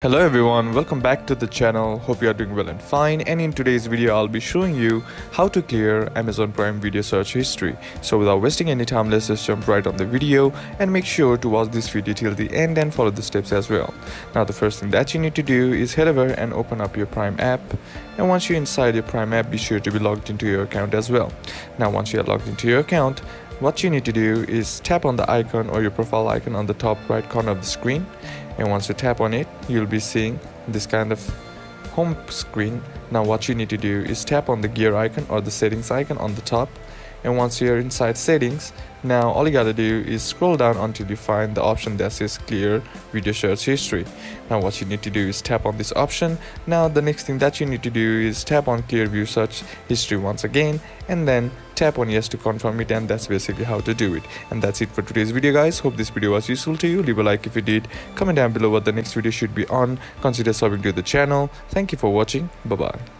Hello everyone, welcome back to the channel. Hope you are doing well and fine, and in today's video I'll be showing you how to clear Amazon Prime video search history. So without wasting any time, let's just jump right on the video and make sure to watch this video till the end and follow the steps as well. Now the first thing that you need to do is head over and open up your Prime app, and once you're inside your Prime app, be sure to be logged into your account as well. Now once you are logged into your account, what you need to do is tap on the icon or your profile icon on the top right corner of the screen, and once you tap on it, you'll be seeing this kind of home screen. Now what you need to do is tap on the gear icon or the settings icon on the top, and once you're inside settings, now all you gotta do is scroll down until you find the option that says clear video search history. Now what you need to do is tap on this option. Now the next thing that you need to do is tap on clear view search history once again, and then tap on yes to confirm it, and that's basically how to do it. And that's it for today's video, guys. Hope this video was useful to you. Leave a like if you did, comment down below what the next video should be on, consider subbing to the channel. Thank you for watching. Bye bye.